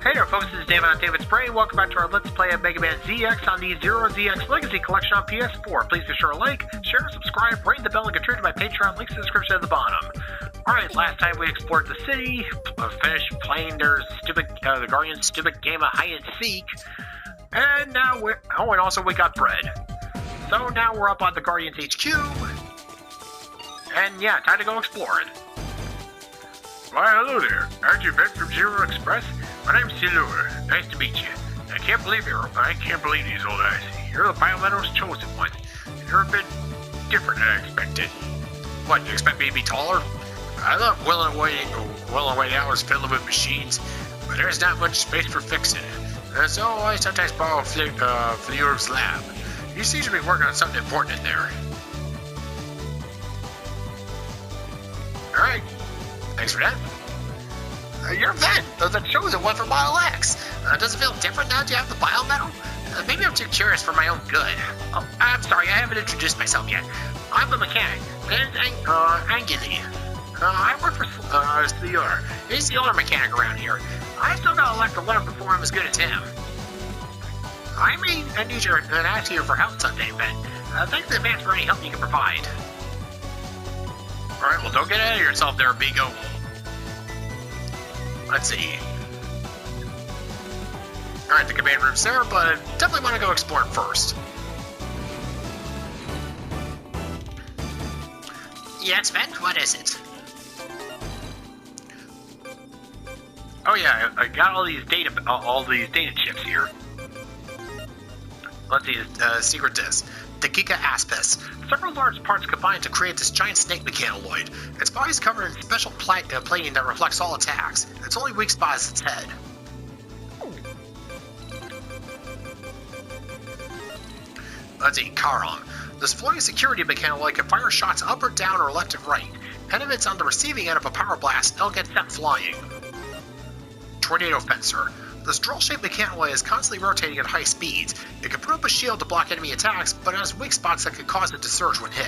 Hey there folks, this is David on David's Brain. Welcome back to our Let's Play of Megaman ZX on the Zero ZX Legacy Collection on PS4. Please be sure to like, share, subscribe, ring the bell, and contribute to my Patreon. Links in the description at the bottom. Alright, last time we explored the city, finished playing their stupid, the Guardian's stupid game of hide and seek, and now and also we got bread. So now we're up on the Guardian's HQ, and yeah, time to go exploring. Why, hello there. Aren't you Ben from Zero Express? My name's Silur. Nice to meet you. I can't believe these old eyes. You're the Biometal's chosen one. You're a bit different than I expected. What, you expect me to be taller? I love well away hours filled with machines, but there's not much space for fixing it. So I sometimes borrow Fleur's lab. He seems to be working on something important in there. Alright. Thanks for that. You're Ben, the chosen one for Model X. Does it feel different now that you have the biometal? Maybe I'm too curious for my own good. Oh, I'm sorry, I haven't introduced myself yet. I'm the mechanic, Angeli. I work for Sleur. He's the older mechanic around here. I still gotta elect to let him perform as good as him. I need you to ask you for help someday, Ben. Thanks in advance for any help you can provide. Alright, well don't get ahead of yourself there, Bigo. Let's see. Alright, the command room's there, but definitely want to go explore it first. Yes, Ben, what is it? Oh yeah, I got all these data chips here. Let's see, secret disc. The Giga Aspis. Several large parts combine to create this giant snake mechanoid. Its body is covered in special plating that reflects all attacks. Its only weak spot is its head. Let's see, Karam. This floating security mechanoid can fire shots up or down or left and right. And if it's on the receiving end of a power blast, it'll get sent flying. Tornado Fencer. This drill-shaped mechanoid is constantly rotating at high speeds. It can put up a shield to block enemy attacks, but it has weak spots that could cause it to surge when hit.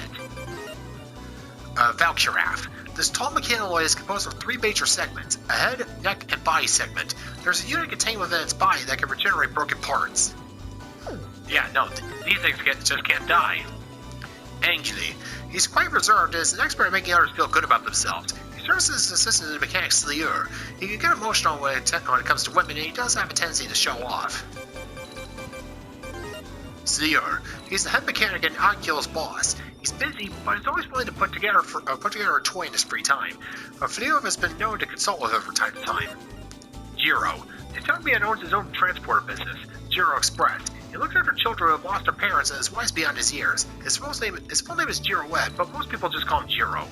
Valkuraf. This tall mechanoid is composed of 3 major segments, a head, neck, and body segment. There's a unit contained within its body that can regenerate broken parts. Yeah, no, these things just can't die. Angeli. He's quite reserved and is an expert at making others feel good about themselves. He serves as an assistant to the mechanic Sleur. He can get emotional when it comes to women, and he does have a tendency to show off. Sleur. He's the head mechanic and Oculus boss. He's busy, but he's always willing to put together a toy in his free time. Sleur has been known to consult with him from time to time. Jiro. The young man owns his own transporter business, Zero Express. He looks after children who have lost their parents and is wise beyond his years. His full name is Jiro Webb, but most people just call him Jiro.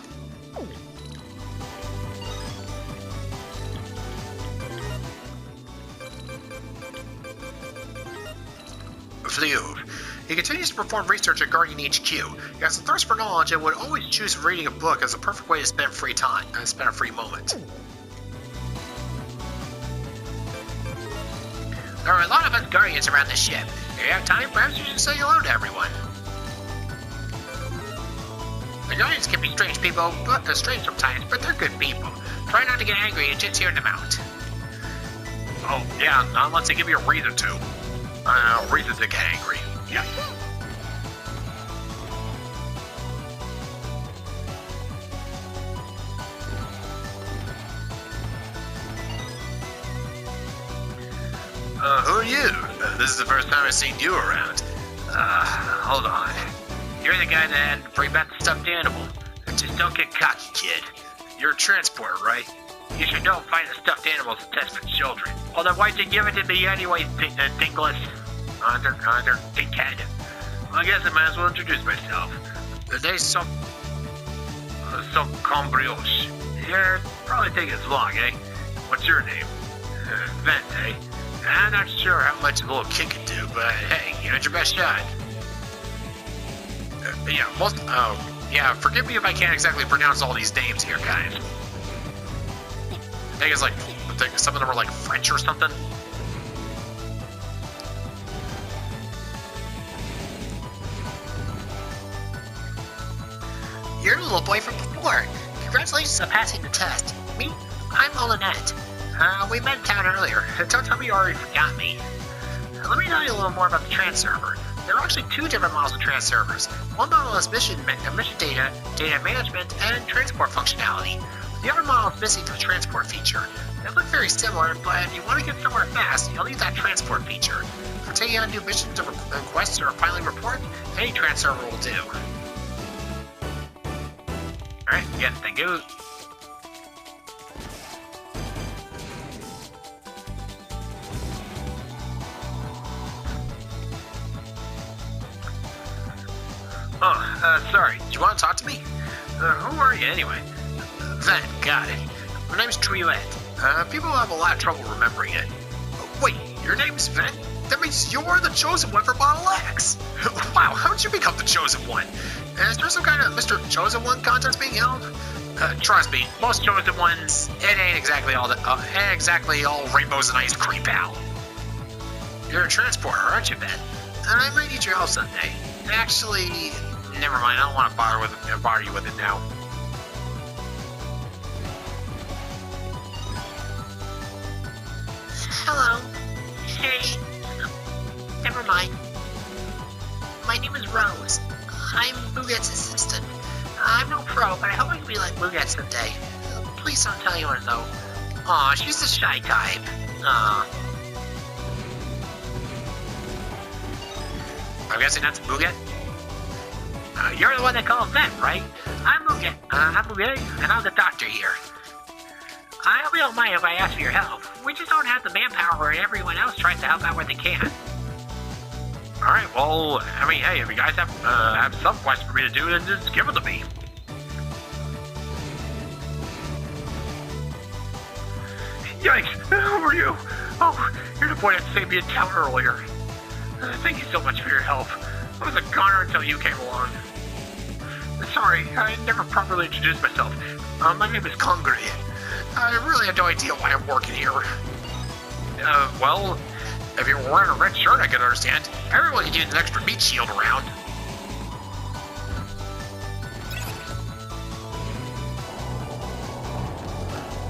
Fleuve. He continues to perform research at Guardian HQ. He has a thirst for knowledge and would always choose reading a book as a perfect way to spend free time and spend a free moment. There are a lot of us Guardians around this ship. If you have time, perhaps you should say hello to everyone. The Guardians can be strange people, but they're strange sometimes, but they're good people. Try not to get angry and just hear them out. Oh, yeah, unless they give you a reason to. Reason to get angry. Yeah. Who are you? This is the first time I've seen you around. Hold on. You're the guy that had to bring back the stuffed animal. Just don't get cocky, kid. You're a transporter, right? You should know finding the stuffed animals is a test for children. Well, then why'd you give it to me anyway, Dinkless? Under dickhead. Well, I guess I might as well introduce myself. The name's some cambrioche. Yeah, probably take as long, eh? What's your name? Vent, eh? I'm not sure how much a little kid can do, but hey, give it your best shot. Forgive me if I can't exactly pronounce all these names here, guys. I think some of them are like French or something. You're the little boy from before. Congratulations on passing the test. Me? I'm Olinette. We met in town earlier. Don't tell me you already forgot me. Let me tell you a little more about the trans server. There are actually two different models of trans servers. One model has mission data, data management, and transport functionality. The other model is missing the transport feature. They look very similar, but if you want to get somewhere fast, you'll need that transport feature. For taking on new missions or quests or filing reports, any trans server will do. Alright, yeah, thank you. Sorry. Do you want to talk to me? Who are you anyway? Ven, got it. My name's Triolette. People have a lot of trouble remembering it. Wait, your name's Ven? That means you're the chosen one for Model X. Wow, how did you become the chosen one? Is there some kind of Mr. Chosen One contest being held? Trust me, most chosen ones, it ain't exactly all rainbows and ice cream, pal. You're a transporter, aren't you, Ben? I might need your help someday. Actually, never mind. I don't want to bother you with it now. Hello. Hey. Never mind. My name is Rose. I'm Muget's assistant. I'm no pro, but I hope I can be like Muget someday. Please don't tell anyone though. Aw, she's the shy type. Aw. I'm guessing that's Muget? You're the one that calls Ven, right? I'm Muget. I'm Muget, and I'm the doctor here. I hope you don't mind if I ask for your help. We just don't have the manpower where everyone else tries to help out where they can. Alright, well, I mean, hey, if you guys have some quests for me to do, then just give them to me. Yikes! Who are you? Oh, you're the boy that saved me in town earlier. Thank you so much for your help. I was a goner until you came along. Sorry, I never properly introduced myself. My name is Congrey. I really have no idea why I'm working here. Well, if you were wearing a red shirt, I could understand. Everyone can use an extra meat shield around.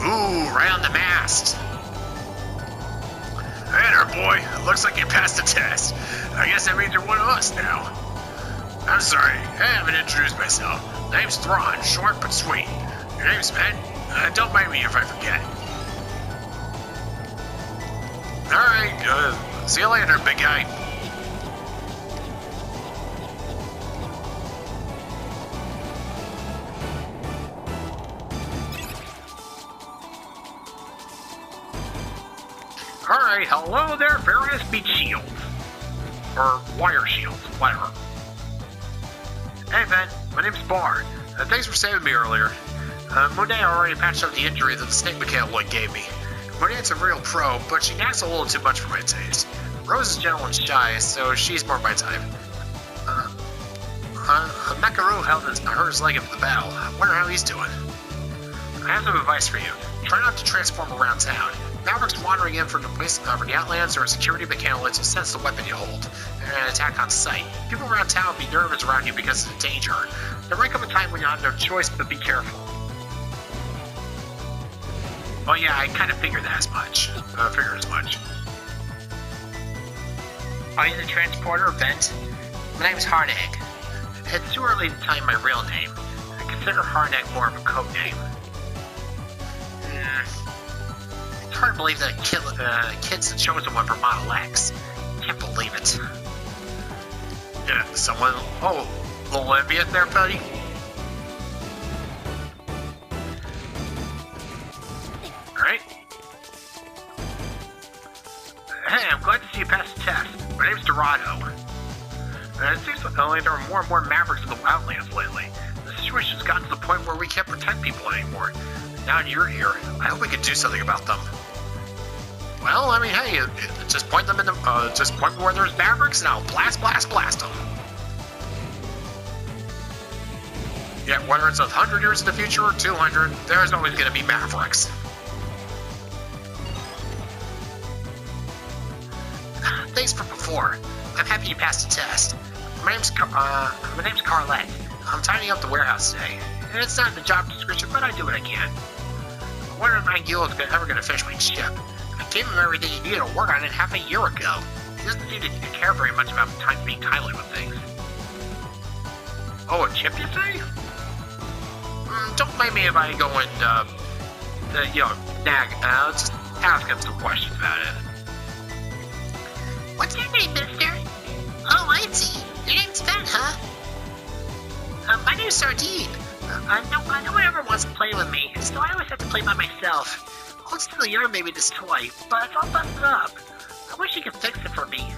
Ooh, right on the mast. Hey there, boy. Looks like you passed the test. I guess that means you're one of us now. I'm sorry, I haven't introduced myself. My name's Thrawn, short but sweet. Your name's Ben? Don't mind me if I forget. Alright, see you later, big guy. Alright, hello there, various meat shields. Or wire shields, whatever. Hey, Ben, my name's Bard. Thanks for saving me earlier. Monet already patched up the injury that the snake mechanic gave me. Monet's a real pro, but she nags a little too much for my taste. Rose is gentle and shy, so she's more my type. Makaru hurt his leg in the battle. I wonder how he's doing. I have some advice for you. Try not to transform around town. Mavericks wandering in from the Outlands or a security mechanic will sense the weapon you hold and attack on sight. People around town will be nervous around you because of the danger. There might come a time when you'll have no choice but be careful. Oh yeah, I kind of figured as much. Are you the transporter, Bent? My name's Hardegg. It's too early to tell you my real name. I consider Hardegg more of a code name. It's hard to believe that a kid's the chosen one for Model X. Can't believe it. Yeah, someone... Oh, a little envious there, buddy? Alright. Hey, I'm glad to see you pass the test. My name's Dorado. It seems like there are more and more Mavericks in the Outlands lately. The situation's gotten to the point where we can't protect people anymore. Now that you're here, I hope we can do something about them. Well, I mean, hey, just point them in the, just point where there's Mavericks and I'll blast them. Yeah, whether it's 100 years in the future or 200, there's always going to be Mavericks. Thanks for before. I'm happy you passed the test. My name's Carlette. I'm tidying up the warehouse today. It's not in the job description, but I do what I can. wonder if Angulo is ever going to finish my chip. I gave him everything he needed to work on it half a year ago. He doesn't seem to care very much about being timely with things. Oh, a chip, you say? Don't blame me if I go and, nag. Let's just ask him some questions about it. What's your name, mister? Oh, I see. Your name's Ben, huh? My name's Sardine. No one ever wants to play with me, so I always have to play by myself. I'll steal your maybe this toy, but it's all busted up. I wish you could fix it for me.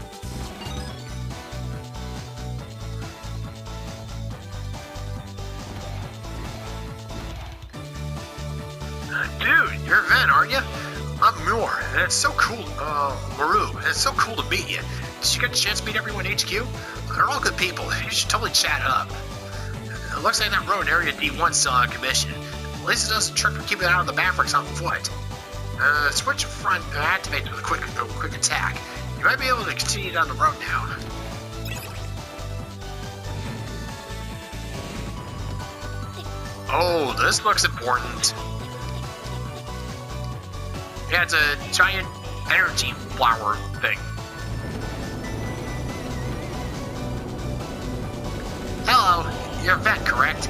Dude, you're Ven, aren't you? I'm Muir, and it's so cool, Maru, and it's so cool to meet you. Did you get a chance to meet everyone at HQ? They're all good people. You should totally chat up. It looks like that road in Area D1's still on commission. At least it doesn't trick for keeping out of the Mavericks on foot. Switch front activates with a quick attack. You might be able to continue down the road now. Oh, this looks important. Yeah, it's a giant energy flower thing. Hello, you're a vet, correct?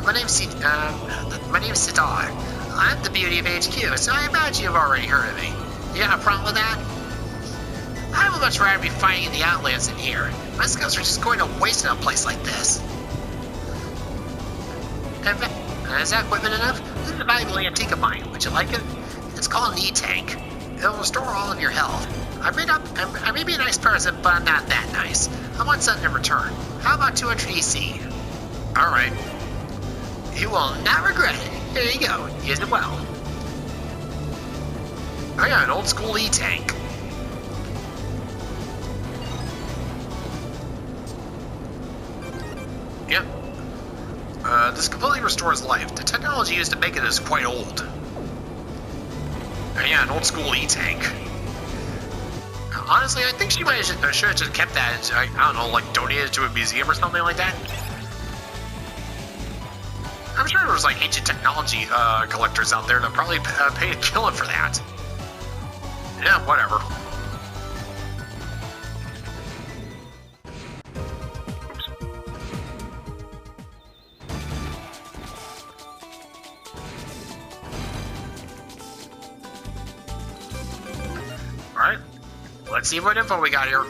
My name's Sidar. I'm the beauty of HQ, so I imagine you've already heard of me. You got a problem with that? I would much rather be fighting in the Outlands than here. My skills are just going to waste in a place like this. Is that equipment enough? This is a valuable antique of mine. Would you like it? It's called an E-Tank. It'll restore all of your health. I may be a nice person, but I'm not that nice. I want something in return. How about 200 EC? Alright. You will not regret it. Here you go. Use it well. Oh yeah, an old school E-Tank. Yep. This completely restores life. The technology used to make it is quite old. Yeah, an old school E-Tank. Honestly, I think she should have just kept that, I don't know, like donated it to a museum or something like that. I'm sure there was like ancient technology collectors out there that probably paid a killing for that. Yeah, whatever. Alright, let's see what info we got here.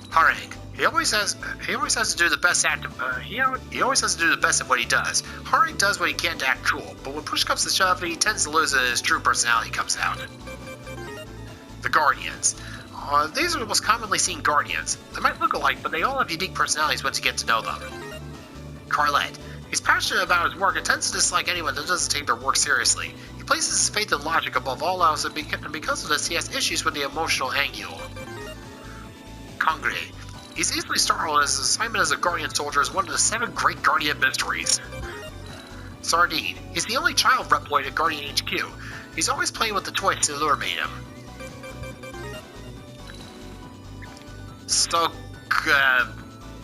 Harang. He always has to do the best at he always has to do the best at what he does. Harang does what he can to act cool, but when push comes to shove, he tends to lose and his true personality comes out. The Guardians. These are the most commonly seen Guardians. They might look alike, but they all have unique personalities once you get to know them. Carlet. He's passionate about his work and tends to dislike anyone that doesn't take their work seriously. He places his faith in logic above all else, and because of this, he has issues with the emotional angle. Congre. He's easily startled, and his assignment as a Guardian soldier is one of the 7 great Guardian mysteries. Sardine. He's the only child reploid at Guardian HQ. He's always playing with the toy Silur made him. So,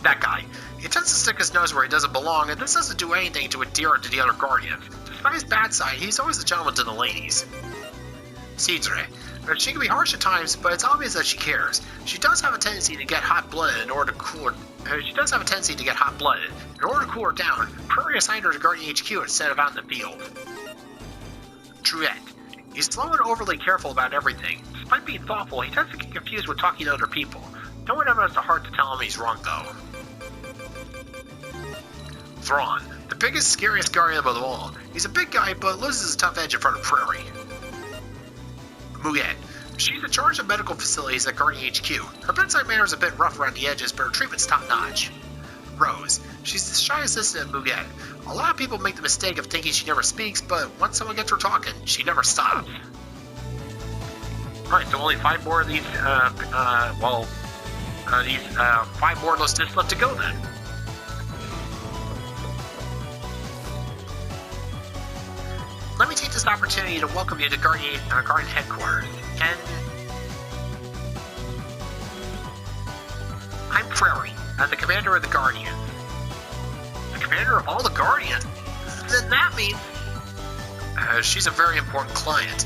that guy. He tends to stick his nose where he doesn't belong, and this doesn't do anything to endear him to the other Guardians. Despite his bad side, he's always a gentleman to the ladies. Cidre. She can be harsh at times, but it's obvious that she cares. She does have a tendency to get hot-blooded in order to cool her. In order to cool her down, Prairie assigned her to Guardian HQ instead of out in the field. Truette. He's slow and overly careful about everything. Despite being thoughtful, he tends to get confused when talking to other people. No one ever has the heart to tell him he's wrong, though. Thrawn. The biggest, scariest Guardian of them all. He's a big guy, but loses his tough edge in front of Prairie. Muget. She's in charge of medical facilities at Guardian HQ. Her bedside manner is a bit rough around the edges, but her treatment's top-notch. Rose. She's the shy assistant at Muget. A lot of people make the mistake of thinking she never speaks, but once someone gets her talking, she never stops. Alright, so only 5 more of these, 5 more of those discs left to go then. Let me take this opportunity to welcome you to Guardian headquarters, and I'm Prairie. I'm the commander of the Guardians. The commander of all the Guardians? Then that means She's a very important client,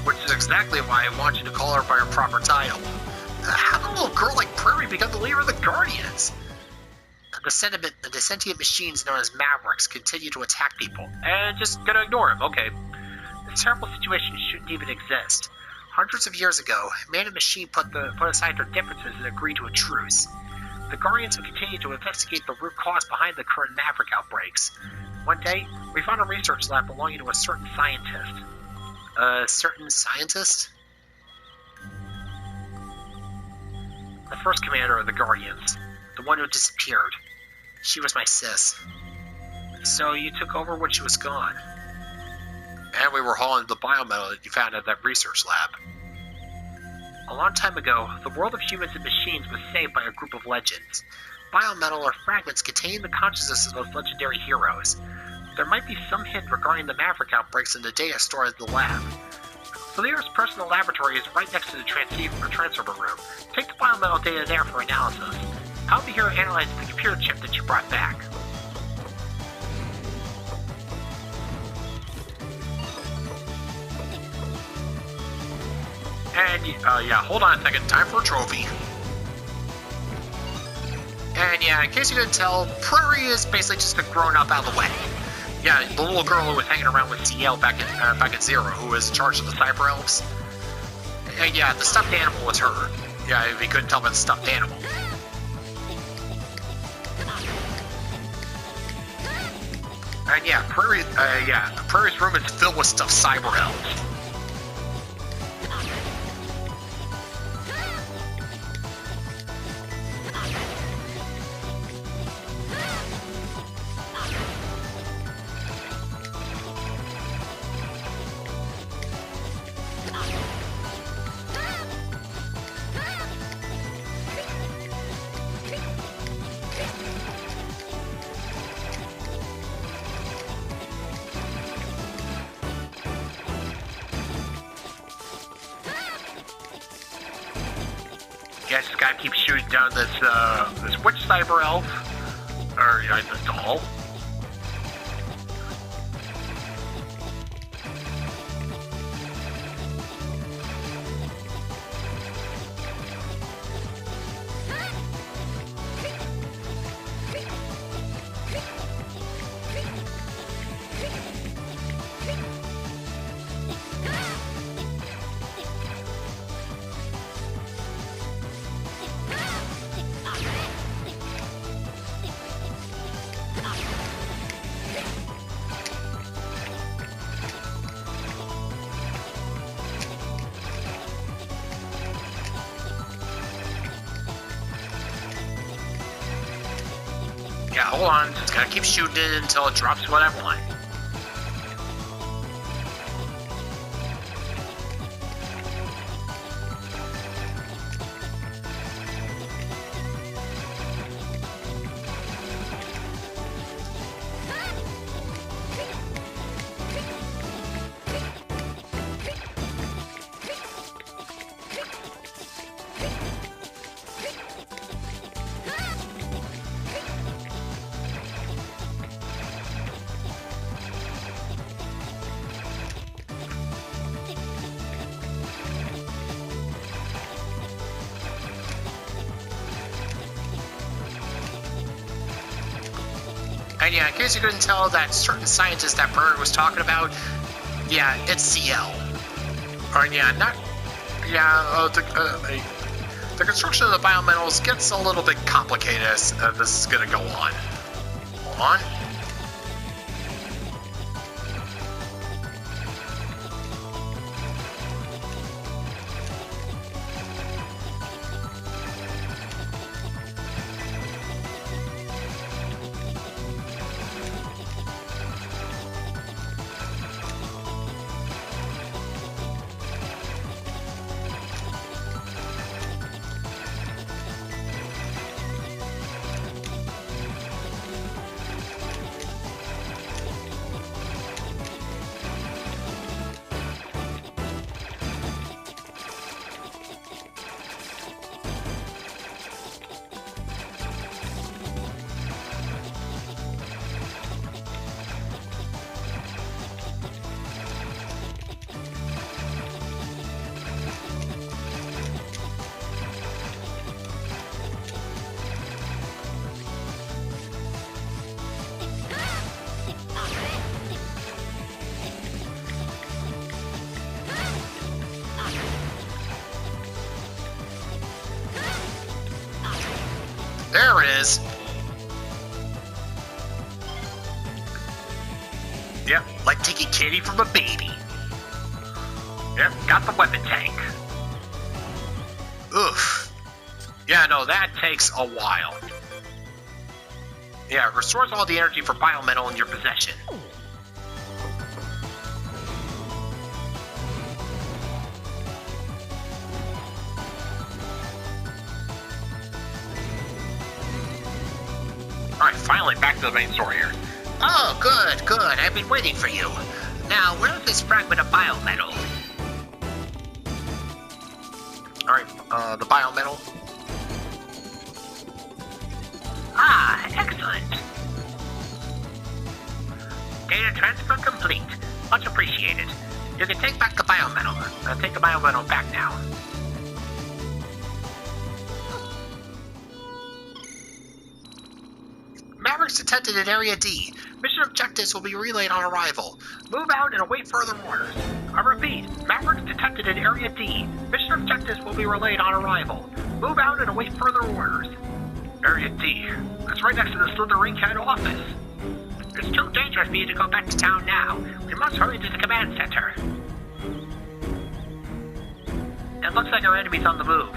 which is exactly why I want you to call her by her proper title. How did a little girl like Prairie become the leader of the Guardians? The sentient machines known as Mavericks continue to attack people. And just gonna ignore him, okay. This terrible situation shouldn't even exist. Hundreds of years ago, man and machine put aside their differences and agreed to a truce. The Guardians have continued to investigate the root cause behind the current Maverick outbreaks. One day, we found a research lab belonging to a certain scientist. A certain scientist? The first commander of the Guardians. The one who disappeared. She was my sis. So you took over when she was gone? And we were hauling the biometal that you found at that research lab. A long time ago, the world of humans and machines was saved by a group of legends. Biometal are fragments containing the consciousness of those legendary heroes. There might be some hint regarding the Maverick outbreaks in the data stored in the lab. The leader's personal laboratory is right next to the transfer room. Take the biometal data there for analysis. I'll be here to analyze the computer chip that you brought back. And, yeah, hold on a second. Time for a trophy. And, yeah, in case you didn't tell, Prairie is basically just a grown-up out of the way. Yeah, the little girl who was hanging around with CL back at Zero, who was in charge of the Cyber Elves. And, yeah, the stuffed animal was her. Yeah, if you couldn't tell by the stuffed animal. And, yeah, Prairie's room is filled with stuffed Cyber Elves. Guess this guy keeps shooting down this witch cyber elf, or the doll. Yeah, hold on. Just gotta keep shooting it until it drops what I want. And yeah, in case you couldn't tell, that certain scientist that Bird was talking about, yeah, it's CL. Or yeah, not, yeah, the construction of the biometals gets a little bit complicated as this is gonna go on. Hold on. There it is. Yep, Like taking candy from a baby. yep, got the weapon tank. Oof. Yeah, no, that takes a while. Yeah, it restores all the energy for biometal in your possession. Alright, finally back to the main story here. Oh, good, good. I've been waiting for you. Now, where's this fragment of biometal? Alright, the biometal. Ah, excellent. Data transfer complete. Much appreciated. You can take back the biometal. Take the biometal back now. Mavericks detected in Area D. Mission objectives will be relayed on arrival. Move out and await further orders. I repeat, Mavericks detected in Area D. Mission objectives will be relayed on arrival. Move out and await further orders. Area D. That's right next to the Slithering head office. It's too dangerous for you to go back to town now. We must hurry to the command center. It looks like our enemy's on the move.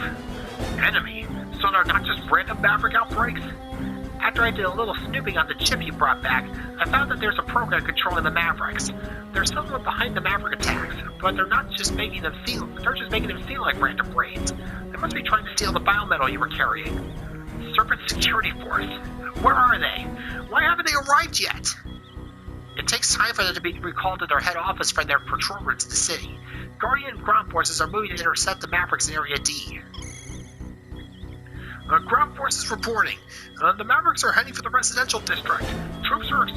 Enemy? So they're not just random Maverick outbreaks? After I did a little snooping on the chip you brought back, I found that there's a program controlling the Mavericks. There's someone behind the Maverick attacks, but they're just making them seem like random raids. They must be trying to steal the biometal you were carrying. Serpent Security Force. Where are they? Why haven't they arrived yet? It takes time for them to be recalled to their head office from their patrol routes to the city. Guardian and ground forces are moving to intercept the Mavericks in Area D. Ground forces reporting. The Mavericks are heading for the residential district. Troops are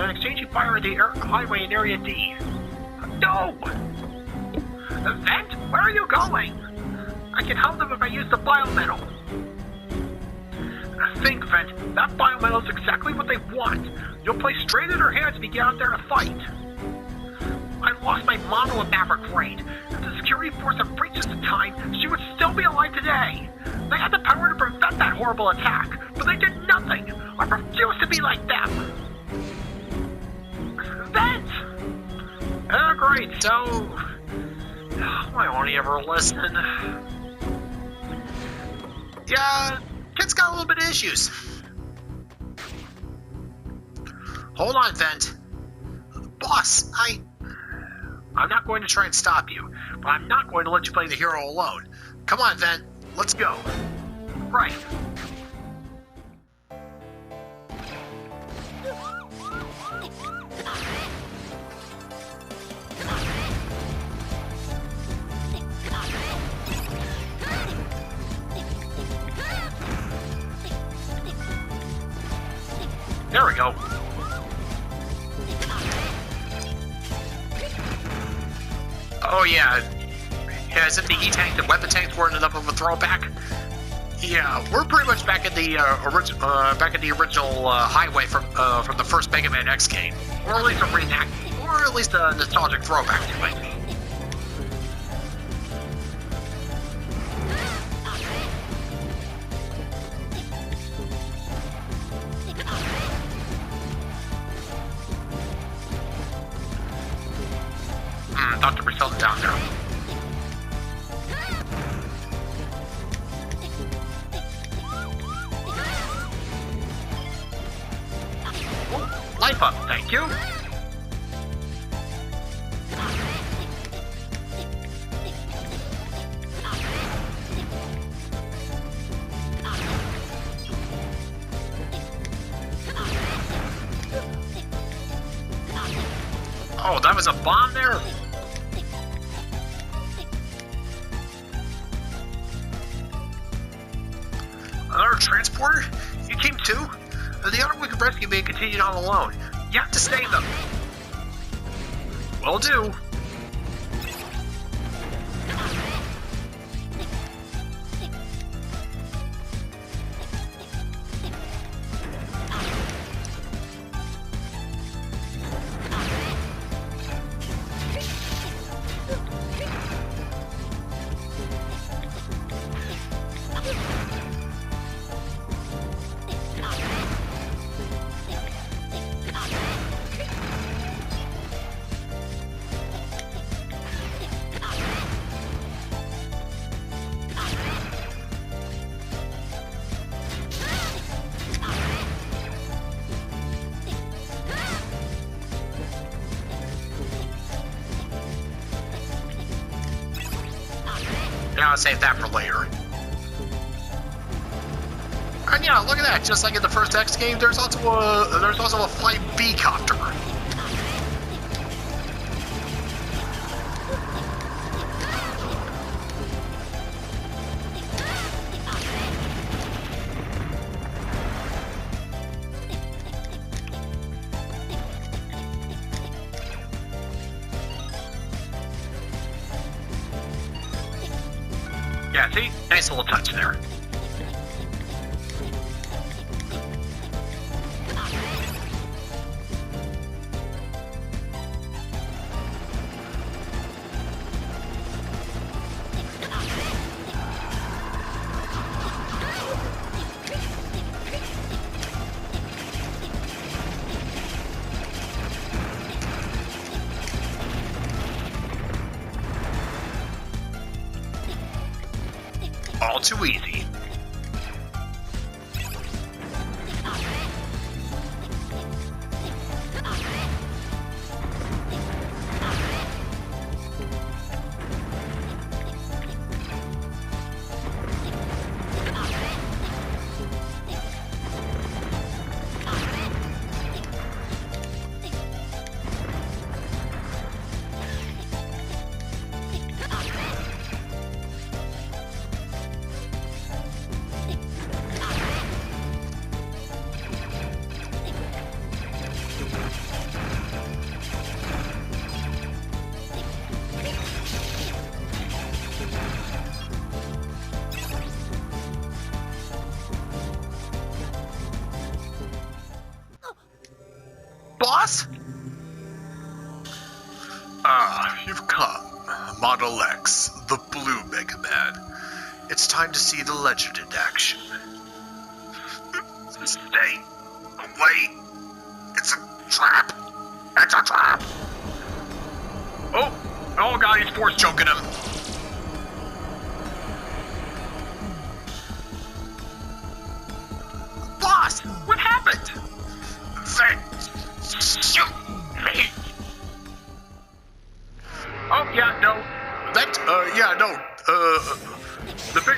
exchanging fire at the highway in Area D. No! Vent, where are you going? I can help them if I use the biometal. Think, Vent, that biometal is exactly what they want. You'll play straight in their hands if you get out there to fight. I lost my mom to a Maverick raid. If the security force had breached us in time, she would still be alive today. They had the power to prevent that horrible attack, but they did nothing. I refuse to be like them. Vent! Oh, great, so... Why won't he ever listen? Yeah, kid's got a little bit of issues. Hold on, Vent. Boss, I'm not going to try and stop you, but I'm not going to let you play the hero alone. Come on, Vent. Let's go. Right. There we go. Oh yeah. Yeah, isn't the E-Tank and weapon tanks weren't enough of a throwback? Yeah, we're pretty much back at the original highway from the first Megaman X game, or at least a reenact, or at least a nostalgic throwback to it. Dr. Bristol's down there. Life up, thank you. Oh, that was a bomb there? Another transporter? You came too? The other one could rescue me and continued on alone. You have to save them. Will do. Yeah, I'll save that for later. And yeah, look at that. Just like in the first X game, there's also a flying bee copter. Yeah, see? Nice little touch there. All too easy. Boss? Ah, you've come. Model X, the blue Megaman. It's time to see the legend in action. Stay away. It's a trap. It's a trap. Oh god, he's force choking him. Boss, what happened? They shoot me. Oh, yeah, no. The big,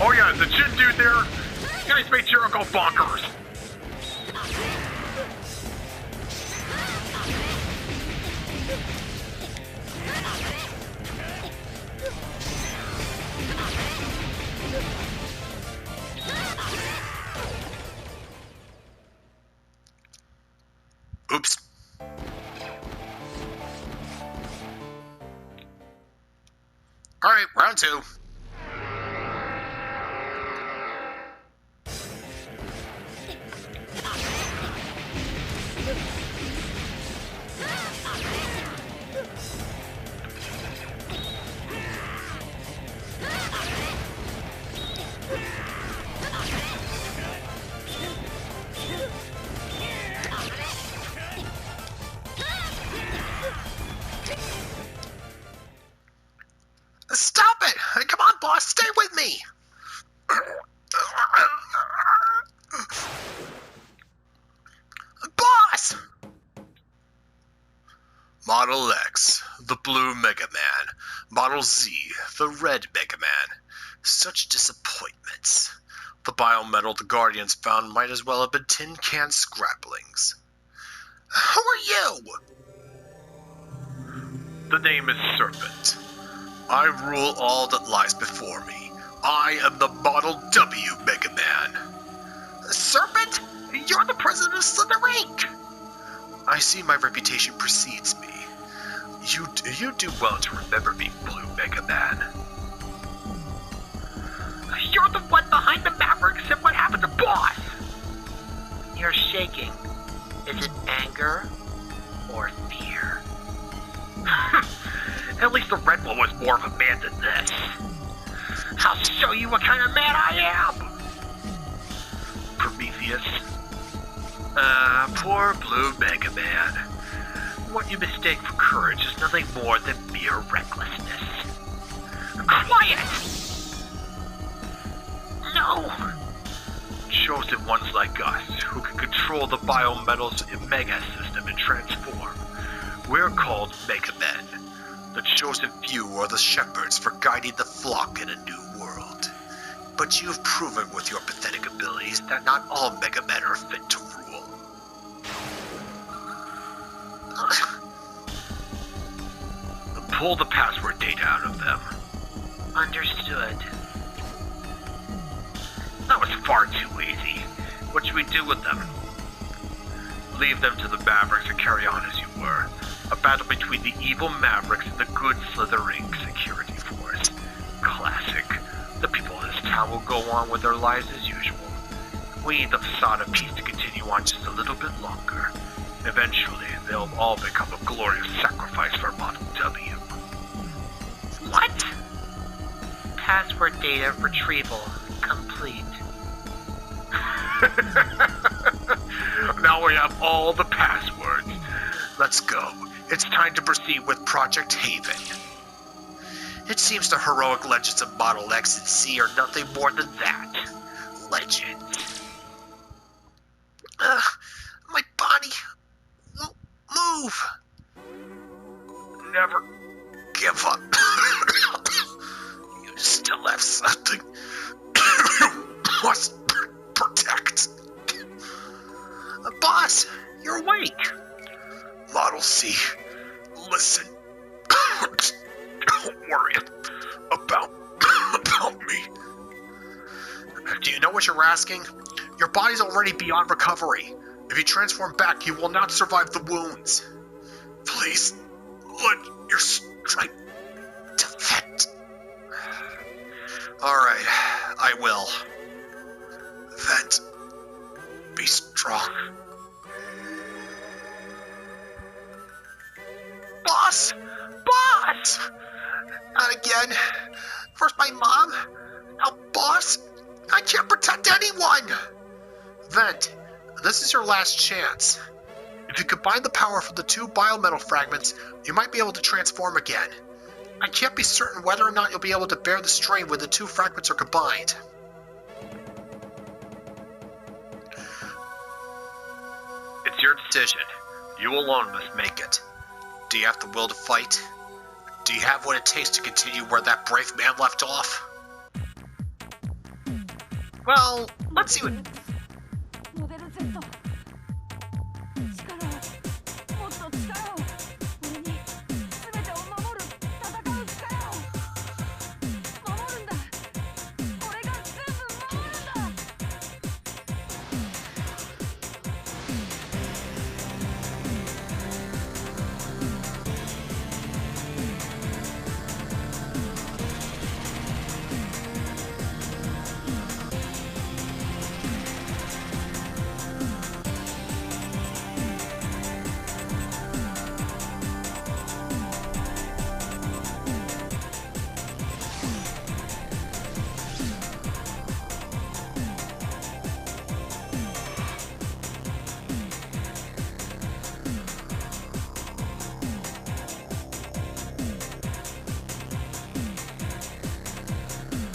oh yeah, the chin dude there. You guys made Zero go bonkers. Oops. Alright, round two. Stop it! Come on, boss, stay with me! Boss! Model X, the blue Megaman. Model Z, the red Megaman. Such disappointments. The biometal the Guardians found might as well have been tin can scrapplings. Who are you? The name is Serpent. I rule all that lies before me. I am the Model W Megaman. Serpent? You're the president of Slither Inc. I see my reputation precedes me. You do well to remember me, Blue Megaman. You're the one behind the Mavericks, and what happened to Boss? You're shaking. Is it anger or fear? At least the red one was more of a man than this. I'll show you what kind of man I am! Prometheus. Poor blue Megaman. What you mistake for courage is nothing more than mere recklessness. Quiet! No! Chosen ones like us, who can control the biometal's mega system and transform. We're called Megamen. The chosen few are the shepherds for guiding the flock in a new world. But you've proven with your pathetic abilities that not all Megamen are fit to rule. Pull the password data out of them. Understood. That was far too easy. What should we do with them? Leave them to the Mavericks and carry on as you were. A battle between the evil Mavericks and the good slithering security force. Classic. The people in this town will go on with their lives as usual. We need the facade of peace to continue on just a little bit longer. Eventually, they'll all become a glorious sacrifice for Model W. What? Password data retrieval complete. Now we have all the passwords. Let's go. It's time to proceed with Project Haven. It seems the heroic legends of Model X and C are nothing more than that. Legends. My body won't move. Never Give up. You still have something you must protect. Boss, you're awake. Model C, listen. Don't worry about me. Do you know what you're asking? Your body's already beyond recovery. If you transform back, you will not survive the wounds. Please, let your strength to vent. Alright, I will. Vent. Be strong. Boss! Boss! Not again. First my mom, now boss. I can't protect anyone! Vent, this is your last chance. If you combine the power from the two biometal fragments, you might be able to transform again. I can't be certain whether or not you'll be able to bear the strain when the two fragments are combined. It's your decision. You alone must make it. Do you have the will to fight? Do you have what it takes to continue where that brave man left off? Well, let's see what... モデル Z 力をもっと力を俺に全てを守る戦う力を守るんだ俺が全部守るんだ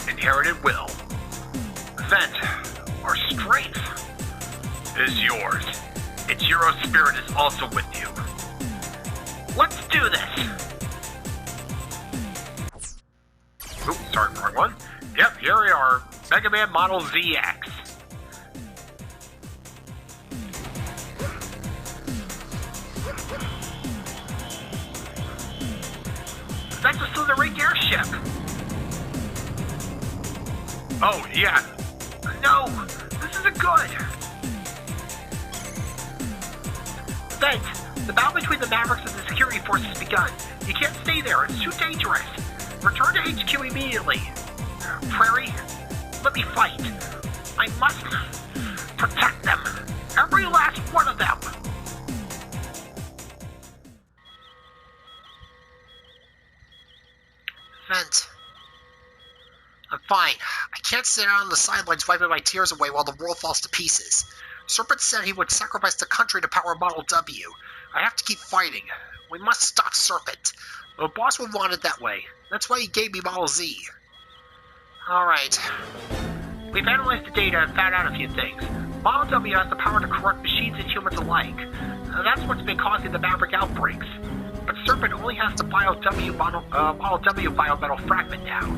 Inherited will. Vent, our strength, is yours. Its Euro spirit is also with you. Let's do this! Oops, sorry, wrong one. Yep, here we are. Megaman Model ZX. That's a slithering airship! Oh, yeah. No, this isn't good. Vent, the battle between the Mavericks and the security force has begun. You can't stay there, it's too dangerous. Return to HQ immediately. Prairie, let me fight. I must protect them. Every last one of them. Vent. I'm fine. I can't sit out on the sidelines wiping my tears away while the world falls to pieces. Serpent said he would sacrifice the country to power Model W. I have to keep fighting. We must stop Serpent. The boss would want it that way. That's why he gave me Model Z. Alright. We've analyzed the data and found out a few things. Model W has the power to corrupt machines and humans alike. That's what's been causing the Maverick outbreaks. But Serpent only has the Model W biometal fragment now.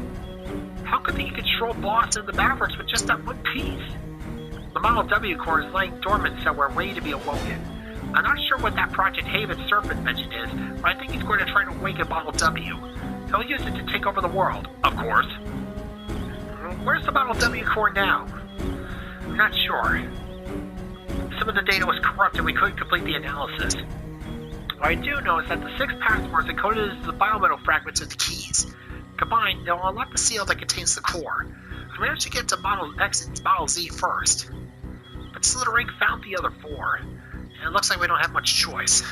How could the control boss and the Mavericks with just that one piece? The Model W core is laying dormant somewhere waiting to be awoken. I'm not sure what that Project Haven Serpent mentioned is, but I think he's going to try to awaken Model W. He'll use it to take over the world, of course. Where's the Model W core now? I'm not sure. Some of the data was corrupt and we couldn't complete the analysis. What I do know is that the 6 passwords encoded as the biometal fragments are the keys. Combined, they'll unlock the seal that contains the core. I managed to get to Model X and Model Z first. But Slither Inc. found the other 4. And it looks like we don't have much choice.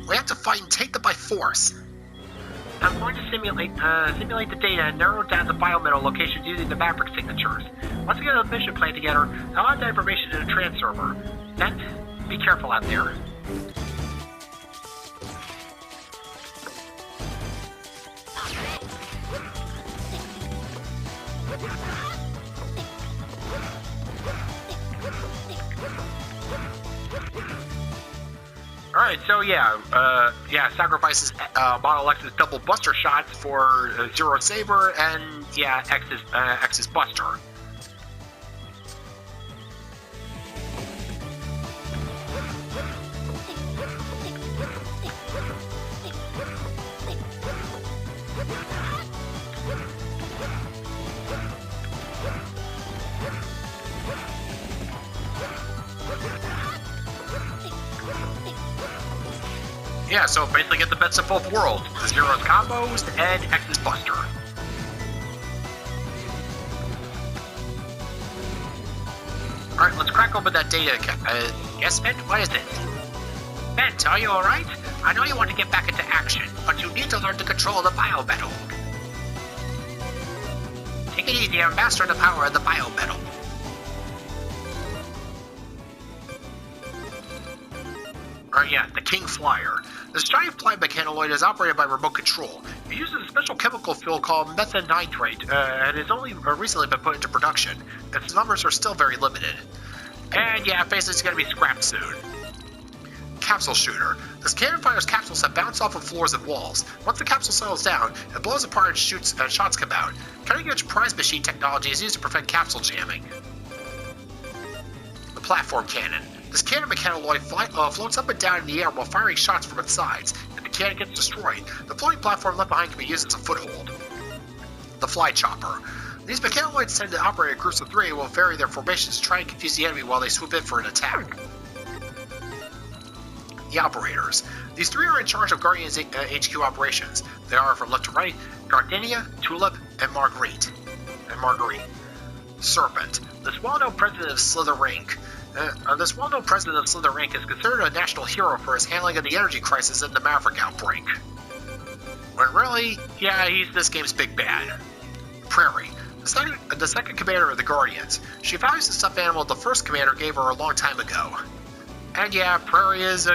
We have to fight and take them by force. I'm going to simulate the data and narrow down the biometal locations using the Maverick signatures. Once we get a mission plan together, I'll add that information in a trans server. Then, be careful out there. Alright, so sacrifices Model X's double Buster shots for Zero Saber, and X's Buster. Yeah, so basically get the best of both worlds. Zero's combos and X's Buster. Alright, let's crack open that data. Yes, Ben? What is it? Ben, are you alright? I know you want to get back into action, but you need to learn to control the biometal. Take it easy and master the power of the biometal. The King Flyer. This giant flying mechanoid is operated by remote control. It uses a special chemical fuel called methanitrate, and has only recently been put into production. Its numbers are still very limited. And basically it's going to be scrapped soon. Capsule Shooter. This cannon fires capsules that bounce off of floors and walls. Once the capsule settles down, it blows apart and shots come out. Cutting-edge prize machine technology is used to prevent capsule jamming. The Platform Cannon. This cannon mechanoid floats up and down in the air while firing shots from its sides. If the cannon gets destroyed, the floating platform left behind can be used as a foothold. The Fly Chopper. These mechanoids tend to operate in groups of 3 and will vary their formations to try and confuse the enemy while they swoop in for an attack. The Operators. These 3 are in charge of Guardian's HQ operations. They are, from left to right, Gardenia, Tulip, and Marguerite. Serpent. This well-known president of Slither Inc. Is considered a national hero for his handling of the energy crisis and the Maverick outbreak. When really, he's this game's big bad. Prairie. The second commander of the Guardians. She values the stuffed animal the first commander gave her a long time ago. And Prairie is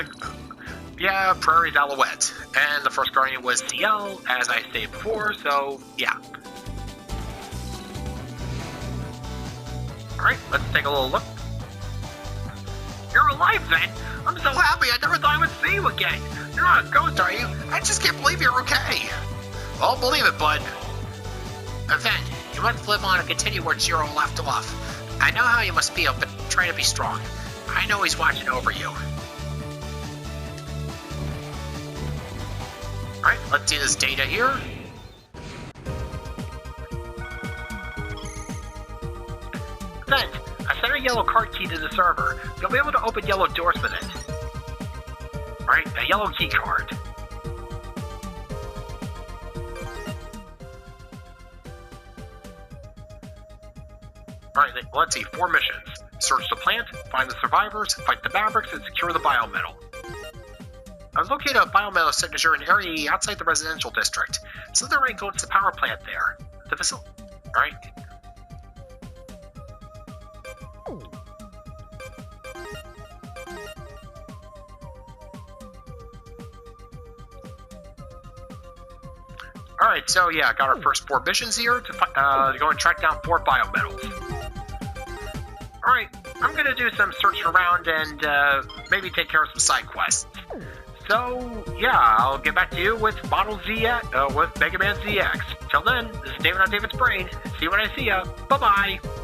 Prairie's Alouette. And the first Guardian was CL, as I stated before, so Alright, let's take a little look. You're alive, then! I'm so happy, I never thought I would see you again! You're not a ghost, are you? I just can't believe you're okay! Well, believe it, bud. Then, you must live on and continue where Zero left off. I know how you must feel, but try to be strong. I know he's watching over you. Alright, let's see this data here. Then, I sent a yellow card key to the server. You'll be able to open yellow doors with it. Alright, a yellow key card. Alright, let's see, 4 missions. Search the plant, find the survivors, fight the Mavericks, and secure the biometal. I've located a biometal signature in an area outside the residential district. Slither Inc. owns the power plant there. The facility. Alright. Alright, so got our first 4 missions here to go and track down 4 biometals. Alright, I'm gonna do some searching around and maybe take care of some side quests. So, yeah, I'll get back to you with Model ZX, with Megaman ZX. Till then, this is David on David's Brain. See you when I see ya. Bye-bye.